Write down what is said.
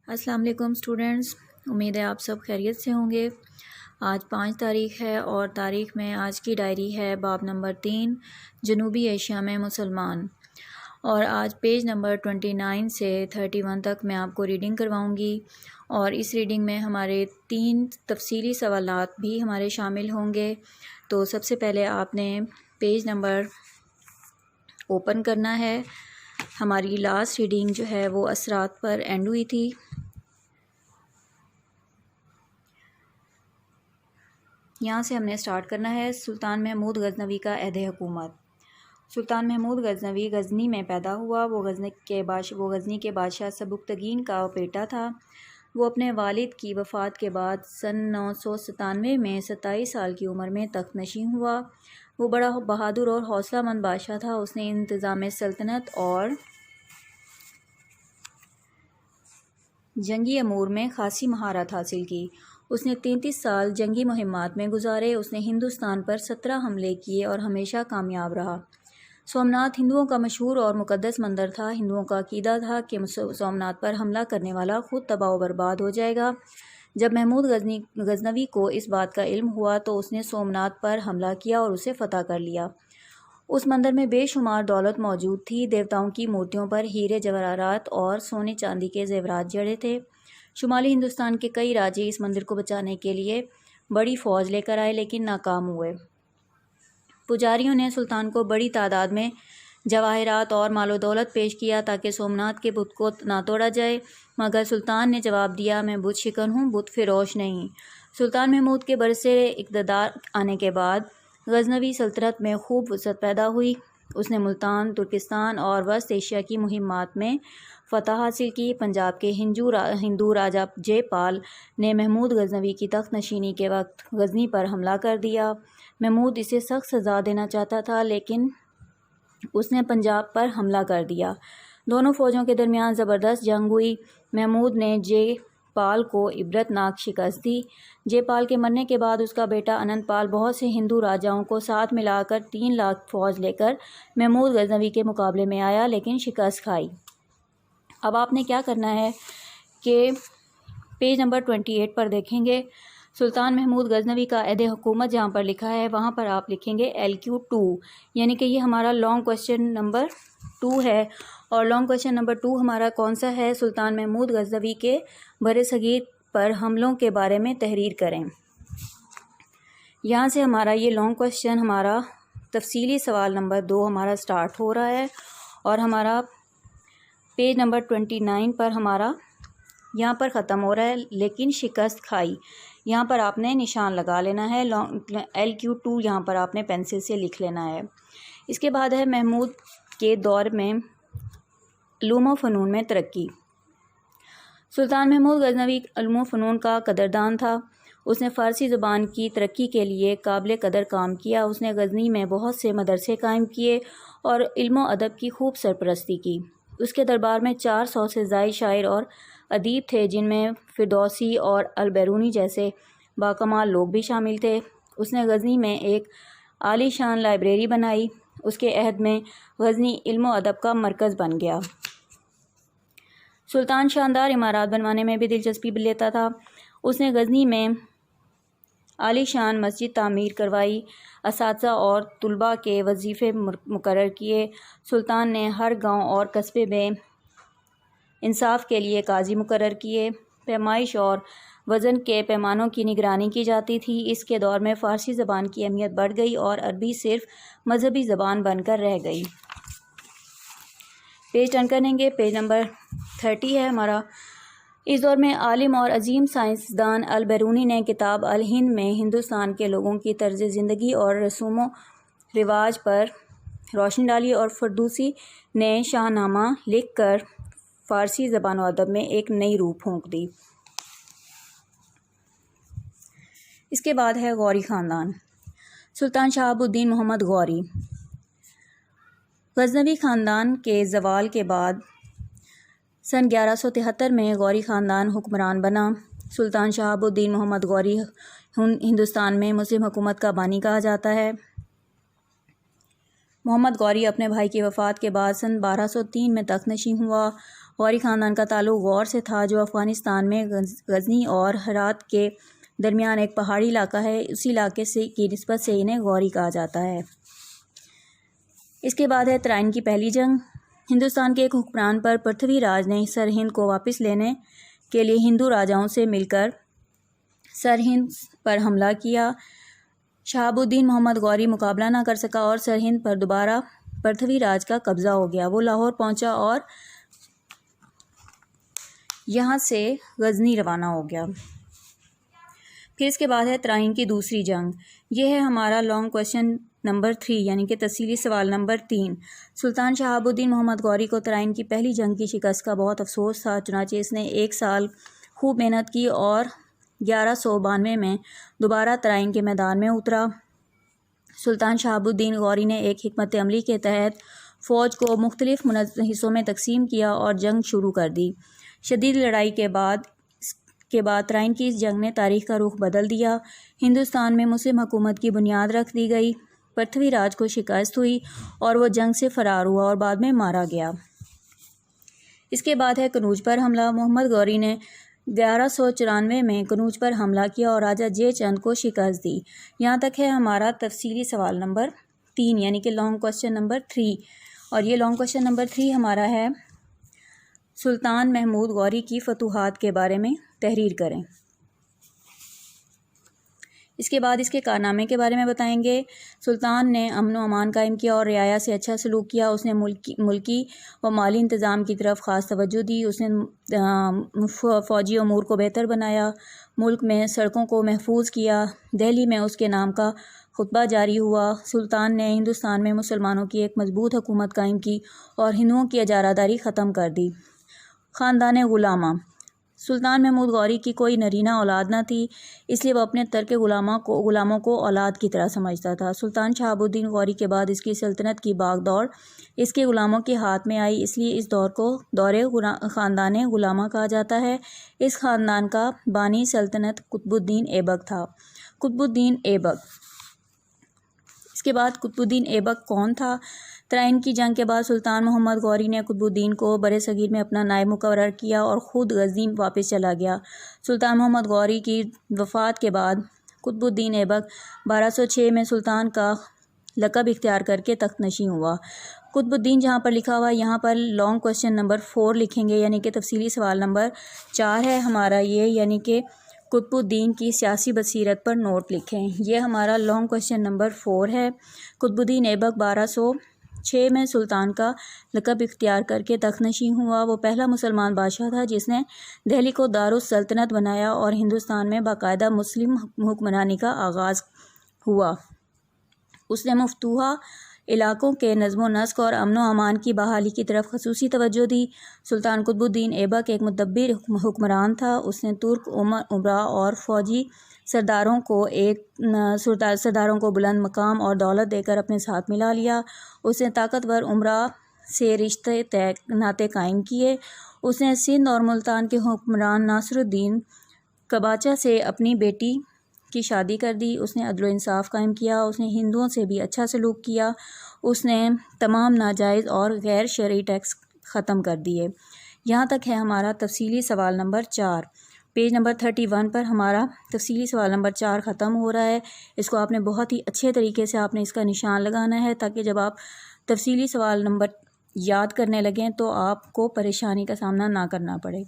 السلام علیکم اسٹوڈنٹس، امید ہے آپ سب خیریت سے ہوں گے۔ آج 5 تاریخ ہے اور تاریخ میں آج کی ڈائری ہے باب نمبر 3 جنوبی ایشیا میں مسلمان، اور آج پیج نمبر 29 سے 31 تک میں آپ کو ریڈنگ کرواؤں گی، اور اس ریڈنگ میں ہمارے 3 تفصیلی سوالات بھی ہمارے شامل ہوں گے۔ تو سب سے پہلے آپ نے پیج نمبر اوپن کرنا ہے۔ ہماری لاسٹ ریڈنگ جو ہے وہ اثرات پر اینڈ ہوئی تھی۔ یہاں سے ہم نے سٹارٹ کرنا ہے۔ سلطان محمود غزنوی کا عہد حکومت۔ سلطان محمود غزنوی غزنی میں پیدا ہوا۔ وہ غزنی کے بادشاہ سبکتگین کا بیٹا تھا۔ وہ اپنے والد کی وفات کے بعد سن 997 میں 27 سال کی عمر میں تخت نشین ہوا۔ وہ بڑا بہادر اور حوصلہ مند بادشاہ تھا۔ اس نے انتظام سلطنت اور جنگی امور میں خاصی مہارت حاصل کی۔ اس نے 33 سال جنگی مہمات میں گزارے۔ اس نے ہندوستان پر 17 حملے کیے اور ہمیشہ کامیاب رہا۔ سومناتھ ہندوؤں کا مشہور اور مقدس مندر تھا۔ ہندوؤں کا عقیدہ تھا کہ سومناتھ پر حملہ کرنے والا خود تباہ و برباد ہو جائے گا۔ جب محمود غزنوی کو اس بات کا علم ہوا تو اس نے سومناتھ پر حملہ کیا اور اسے فتح کر لیا۔ اس مندر میں بے شمار دولت موجود تھی۔ دیوتاؤں کی مورتیوں پر ہیرے جواہرات اور سونے چاندی کے زیورات جڑے تھے۔ شمالی ہندوستان کے کئی راجے اس مندر کو بچانے کے لیے بڑی فوج لے کر آئے لیکن ناکام ہوئے۔ پجاریوں نے سلطان کو بڑی تعداد میں جواہرات اور مال و دولت پیش کیا تاکہ سومناتھ کے بت کو نہ توڑا جائے، مگر سلطان نے جواب دیا، میں بت شکن ہوں، بت فروش نہیں۔ سلطان محمود کے برسر اقتدار آنے کے بعد غزنوی سلطنت میں خوب وسعت پیدا ہوئی۔ اس نے ملتان، ترکستان اور وسط ایشیا کی مہمات میں فتح حاصل کی۔ پنجاب کے ہندو راجا جے پال نے محمود غزنوی کی تخت نشینی کے وقت غزنی پر حملہ کر دیا۔ محمود اسے سخت سزا دینا چاہتا تھا لیکن اس نے پنجاب پر حملہ کر دیا۔ دونوں فوجوں کے درمیان زبردست جنگ ہوئی۔ محمود نے جے پال کو عبرت ناک شکست دی۔ جے پال کے مرنے کے بعد اس کا بیٹا اننت پال بہت سے ہندو راجاؤں کو ساتھ ملا کر 3 لاکھ فوج لے کر محمود غزنوی کے مقابلے میں آیا لیکن شکست کھائی۔ اب آپ نے کیا کرنا ہے کہ پیج نمبر 28 پر دیکھیں گے سلطان محمود غزنوی کا عہد حکومت جہاں پر لکھا ہے وہاں پر آپ لکھیں گے LQ2، یعنی کہ یہ ہمارا لانگ کویشچن نمبر 2 ہے۔ اور لانگ کویشچن نمبر 2 ہمارا کون سا ہے؟ سلطان محمود غزنوی کے برصغیر پر حملوں کے بارے میں تحریر کریں۔ یہاں سے ہمارا یہ لانگ کویشچن ہمارا تفصیلی سوال نمبر 2 ہمارا سٹارٹ ہو رہا ہے، اور ہمارا پیج نمبر 29 پر ہمارا یہاں پر ختم ہو رہا ہے، لیکن شکست کھائی یہاں پر آپ نے نشان لگا لینا ہے۔ LQ2 یہاں پر آپ نے پینسل سے لکھ لینا ہے۔ اس کے بعد ہے محمود کے دور میں علوم و فنون میں ترقی۔ سلطان محمود غزنوی علوم و فنون کا قدردان تھا۔ اس نے فارسی زبان کی ترقی کے لیے قابل قدر کام کیا۔ اس نے غزنی میں بہت سے مدرسے قائم کیے اور علم و ادب کی خوب سرپرستی کی۔ اس کے دربار میں 400 سے زائد شاعر اور ادیب تھے، جن میں فردوسی اور البیرونی جیسے باکمال لوگ بھی شامل تھے۔ اس نے غزنی میں ایک عالی شان لائبریری بنائی۔ اس کے عہد میں غزنی علم و ادب کا مرکز بن گیا۔ سلطان شاندار عمارات بنوانے میں بھی دلچسپی لیتا تھا۔ اس نے غزنی میں عالی شان مسجد تعمیر کروائی، اساتذہ اور طلباء کے وظیفے مقرر کیے۔ سلطان نے ہر گاؤں اور قصبے میں انصاف کے لیے قاضی مقرر کیے۔ پیمائش اور وزن کے پیمانوں کی نگرانی کی جاتی تھی۔ اس کے دور میں فارسی زبان کی اہمیت بڑھ گئی اور عربی صرف مذہبی زبان بن کر رہ گئی۔ پیج ٹرن کریں گے، پیج نمبر 30 ہے ہمارا۔ اس دور میں عالم اور عظیم سائنسدان البیرونی نے کتاب الہند میں ہندوستان کے لوگوں کی طرز زندگی اور رسوم و رواج پر روشنی ڈالی، اور فردوسی نے شاہ نامہ لکھ کر فارسی زبان و ادب میں ایک نئی روح پھونک دی۔ اس کے بعد ہے غوری خاندان۔ سلطان شہاب الدین محمد غوری۔ غزنوی خاندان کے زوال کے بعد سن 1173 میں غوری خاندان حکمران بنا۔ سلطان شہاب الدین محمد غوری ہندوستان میں مسلم حکومت کا بانی کہا جاتا ہے۔ محمد غوری اپنے بھائی کی وفات کے بعد سن 1203 میں تخت نشین ہوا غوری خاندان کا تعلق غور سے تھا، جو افغانستان میں غزنی اور ہرات کے درمیان ایک پہاڑی علاقہ ہے۔ اسی علاقے کی نسبت سے انہیں غوری کہا جاتا ہے۔ اس کے بعد ہے ترائن کی پہلی جنگ۔ ہندوستان کے ایک حکمران پر پرتھوی راج نے سرہند کو واپس لینے کے لیے ہندو راجاؤں سے مل کر سرہند پر حملہ کیا۔ شہاب الدین محمد غوری مقابلہ نہ کر سکا اور سرہند پر دوبارہ پرتھوی راج کا قبضہ ہو گیا۔ وہ لاہور پہنچا اور یہاں سے غزنی روانہ ہو گیا۔ پھر اس کے بعد ہے ترائن کی دوسری جنگ۔ یہ ہے ہمارا لانگ کویشچن نمبر 3 یعنی کہ تفصیلی سوال نمبر 3۔ سلطان شہاب الدین محمد غوری کو ترائن کی پہلی جنگ کی شکست کا بہت افسوس تھا، چنانچہ اس نے 1 سال خوب محنت کی اور 1192 میں دوبارہ ترائن کے میدان میں اترا۔ سلطان شہاب الدین غوری نے ایک حکمت عملی کے تحت فوج کو مختلف حصوں میں تقسیم کیا اور جنگ شروع کر دی۔ شدید لڑائی کے بعد ترائن کی اس جنگ نے تاریخ کا رخ بدل دیا۔ ہندوستان میں مسلم حکومت کی بنیاد رکھ دی گئی۔ پرتھوی راج کو شکست ہوئی اور وہ جنگ سے فرار ہوا اور بعد میں مارا گیا۔ اس کے بعد ہے کنوج پر حملہ۔ محمد غوری نے 1194 میں کنوج پر حملہ کیا اور راجہ جے چند کو شکست دی۔ یہاں تک ہے ہمارا تفصیلی سوال نمبر 3 یعنی کہ لانگ کویشچن نمبر 3، اور یہ لانگ کویشچن نمبر 3 ہمارا ہے سلطان محمود غوری کی فتوحات کے بارے میں تحریر کریں۔ اس کے بعد اس کے کارنامے کے بارے میں بتائیں گے۔ سلطان نے امن و امان قائم کیا اور رعایا سے اچھا سلوک کیا۔ اس نے ملکی و مالی انتظام کی طرف خاص توجہ دی۔ اس نے فوجی امور کو بہتر بنایا، ملک میں سڑکوں کو محفوظ کیا۔ دہلی میں اس کے نام کا خطبہ جاری ہوا۔ سلطان نے ہندوستان میں مسلمانوں کی ایک مضبوط حکومت قائم کی اور ہندوؤں کی اجارہ داری ختم کر دی۔ خاندان غلامہ۔ سلطان محمود غوری کی کوئی نرینہ اولاد نہ تھی، اس لیے وہ اپنے ترک غلاموں کو اولاد کی طرح سمجھتا تھا۔ سلطان شہاب الدین غوری کے بعد اس کی سلطنت کی باغ دوڑ اس کے غلاموں کے ہاتھ میں آئی، اس لیے اس دور کو دور خاندان غلامہ کہا جاتا ہے۔ اس خاندان کا بانی سلطنت قطب الدین ایبک تھا۔ قطب الدین ایبک۔ اس کے بعد قطب الدین ایبک کون تھا؟ ترائن کی جنگ کے بعد سلطان محمد غوری نے قطب الدین کو برصغیر میں اپنا نائب مقرر کیا اور خود غزنی واپس چلا گیا۔ سلطان محمد غوری کی وفات کے بعد قطب الدین ایبک 1206 میں سلطان کا لقب اختیار کر کے تخت نشین ہوا۔ قطب الدین جہاں پر لکھا ہوا ہے یہاں پر لانگ کویشچن نمبر 4 لکھیں گے، یعنی کہ تفصیلی سوال نمبر 4 ہے ہمارا یہ، یعنی کہ قطب الدین کی سیاسی بصیرت پر نوٹ لکھیں۔ یہ ہمارا لانگ کویشچن نمبر 4 ہے۔ قطب الدین ایبک 1206 میں سلطان کا لقب اختیار کر کے تخت نشین ہوا۔ وہ پہلا مسلمان بادشاہ تھا جس نے دہلی کو دارالسلطنت بنایا اور ہندوستان میں باقاعدہ مسلم حکمرانی کا آغاز ہوا۔ اس نے مفتوحہ علاقوں کے نظم و نسق اور امن و امان کی بحالی کی طرف خصوصی توجہ دی۔ سلطان قطب الدین ایبک ایک مدبر حکمران تھا۔ اس نے ترک امراء اور فوجی سرداروں کو بلند مقام اور دولت دے کر اپنے ساتھ ملا لیا۔ اس نے طاقتور امراء سے رشتے ناطے قائم کیے۔ اس نے سندھ اور ملتان کے حکمران ناصر الدین قباچہ سے اپنی بیٹی کی شادی کر دی۔ اس نے عدل و انصاف قائم کیا۔ اس نے ہندوؤں سے بھی اچھا سلوک کیا۔ اس نے تمام ناجائز اور غیر شرعی ٹیکس ختم کر دیے۔ یہاں تک ہے ہمارا تفصیلی سوال نمبر 4۔ پیج نمبر 31 پر ہمارا تفصیلی سوال نمبر 4 ختم ہو رہا ہے۔ اس کو آپ نے بہت ہی اچھے طریقے سے آپ نے اس کا نشان لگانا ہے تاکہ جب آپ تفصیلی سوال نمبر یاد کرنے لگیں تو آپ کو پریشانی کا سامنا نہ کرنا پڑے۔